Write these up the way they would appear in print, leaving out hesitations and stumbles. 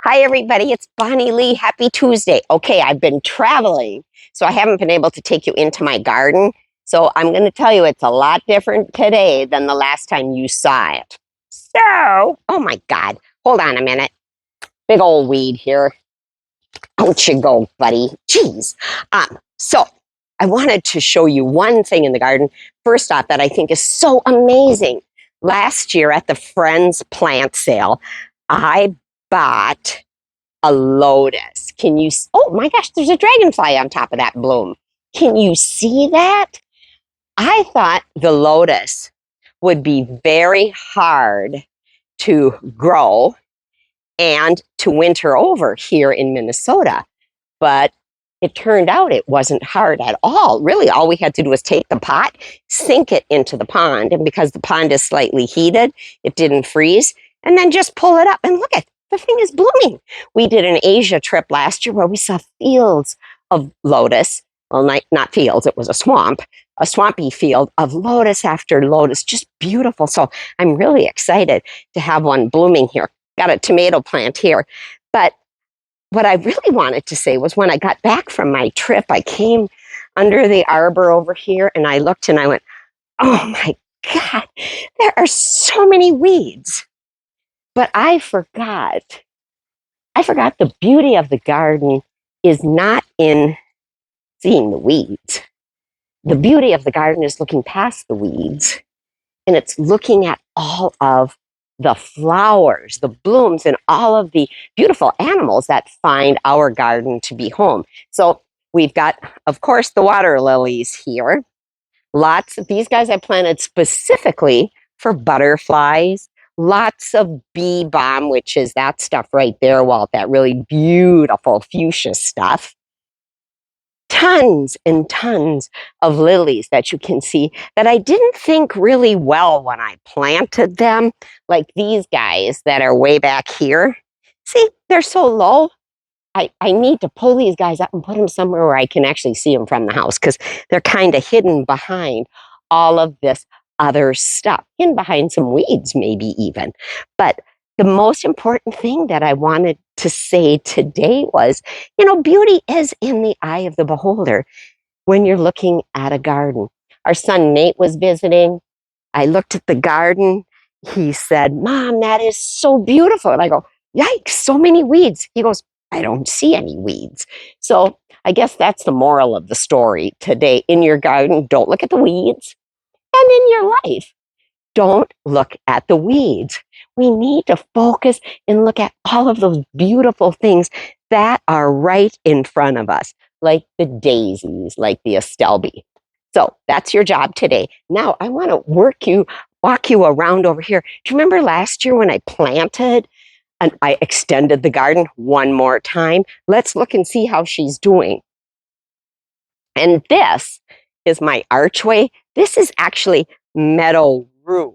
Hi, everybody. It's Bonnie Lee. Happy Tuesday. Okay, I've been traveling, so I haven't been able to take you into my garden. So I'm going to tell you it's a lot different today than the last time you saw it. So, oh my God, hold on a minute. Big old weed here. Out you go, buddy. Jeez. So I wanted to show you one thing in the garden. First off, that I think is so amazing. Last year at the Friends plant sale, I bought a lotus. Can you? Oh my gosh, there's a dragonfly on top of that bloom. Can you see that? I thought the lotus would be very hard to grow and to winter over here in Minnesota, but it turned out it wasn't hard at all. Really, all we had to do was take the pot, sink it into the pond, and because the pond is slightly heated, it didn't freeze, and then just pull it up and look at the thing is blooming. We did an Asia trip last year where we saw fields of lotus. Well, not fields, it was a swamp, a swampy field of lotus after lotus, just beautiful. So I'm really excited to have one blooming here. Got a tomato plant here. But what I really wanted to say was when I got back from my trip, I came under the arbor over here and I looked and I went, oh my God, there are so many weeds. But I forgot the beauty of the garden is not in seeing the weeds. The beauty of the garden is looking past the weeds and it's looking at all of the flowers, the blooms, and all of the beautiful animals that find our garden to be home. So we've got, of course, the water lilies here. Lots of these guys I planted specifically for butterflies. Lots of bee balm, which is that stuff right there, Walt, that really beautiful fuchsia stuff. Tons and tons of lilies that you can see that I didn't think really well when I planted them, like these guys that are way back here. See, they're so low. I need to pull these guys up and put them somewhere where I can actually see them from the house because they're kind of hidden behind all of this other stuff, in behind some weeds, maybe even. But the most important thing that I wanted to say today was, beauty is in the eye of the beholder when you're looking at a garden. Our son Nate was visiting. I looked at the garden. He said, Mom, that is so beautiful. And I go, yikes, so many weeds. He goes, I don't see any weeds. So I guess that's the moral of the story today. In your garden, don't look at the weeds. And in your life, don't look at the weeds. We need to focus and look at all of those beautiful things that are right in front of us, like the daisies, like the astelbe. So that's your job today. Now I want to walk you around over here. Do you remember last year when I planted and I extended the garden one more time? Let's look and see how she's doing. And this is my archway. This is actually meadow rue.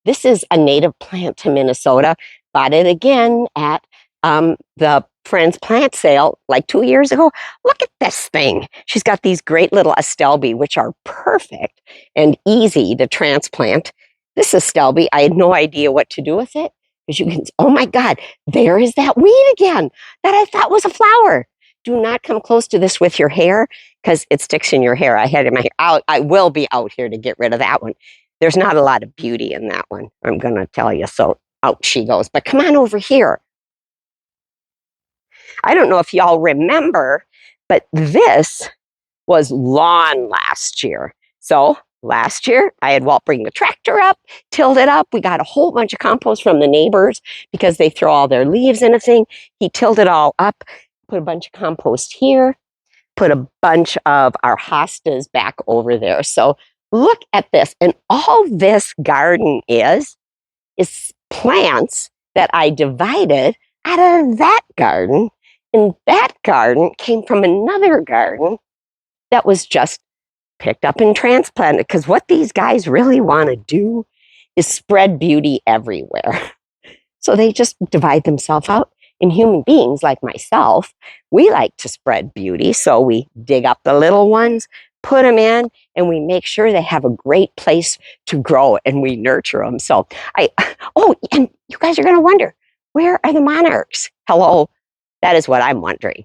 This is a native plant to Minnesota. Bought it again at the Friends plant sale like 2 years ago. Look at this thing. She's got these great little astelbe, which are perfect and easy to transplant. This astelbe, I had no idea what to do with it. Because you can, oh my God, there is that weed again that I thought was a flower. Do not come close to this with your hair because it sticks in your hair. I had it in my hair. I will be out here to get rid of that one. There's not a lot of beauty in that one, I'm going to tell you. So out she goes. But come on over here. I don't know if y'all remember, but this was lawn last year. So last year, I had Walt bring the tractor up, tilled it up. We got a whole bunch of compost from the neighbors because they throw all their leaves in a thing. He tilled it all up, put a bunch of compost here, put a bunch of our hostas back over there. So look at this. And all this garden is plants that I divided out of that garden. And that garden came from another garden that was just picked up and transplanted. Because what these guys really want to do is spread beauty everywhere. So they just divide themselves out. And human beings like myself, we like to spread beauty. So we dig up the little ones, put them in, and we make sure they have a great place to grow and we nurture them. So and you guys are going to wonder, where are the monarchs? Hello, that is what I'm wondering.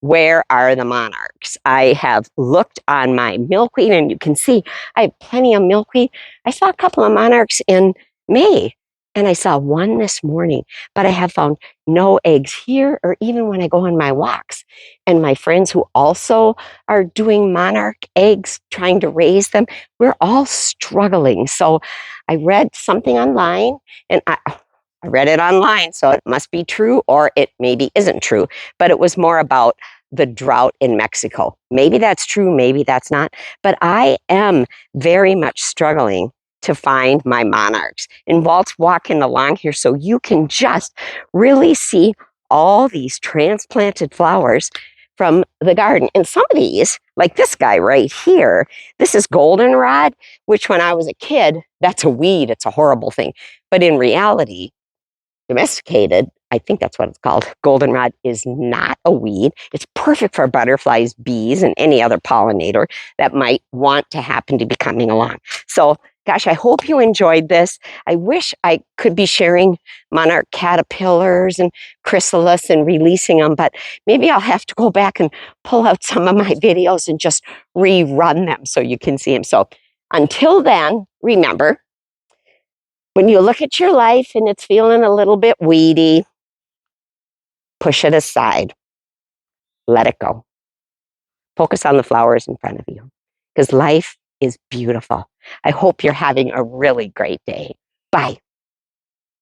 Where are the monarchs? I have looked on my milkweed, and you can see I have plenty of milkweed. I saw a couple of monarchs in May, and I saw one this morning, but I have found no eggs here or even when I go on my walks. And my friends who also are doing monarch eggs, trying to raise them, we're all struggling. So I read something online, and I read it online, so it must be true, or it maybe isn't true. But it was more about the drought in Mexico. Maybe that's true, maybe that's not. But I am very much struggling to find my monarchs. And Walt's walking along here so you can just really see all these transplanted flowers from the garden. And some of these, like this guy right here, this is goldenrod, which when I was a kid, that's a weed. It's a horrible thing. But in reality, domesticated, I think that's what it's called. Goldenrod is not a weed. It's perfect for butterflies, bees, and any other pollinator that might want to happen to be coming along. So, gosh, I hope you enjoyed this. I wish I could be sharing monarch caterpillars and chrysalis and releasing them, but maybe I'll have to go back and pull out some of my videos and just rerun them so you can see them. So, until then, remember, when you look at your life and it's feeling a little bit weedy, push it aside. Let it go. Focus on the flowers in front of you because life is beautiful. I hope you're having a really great day. Bye.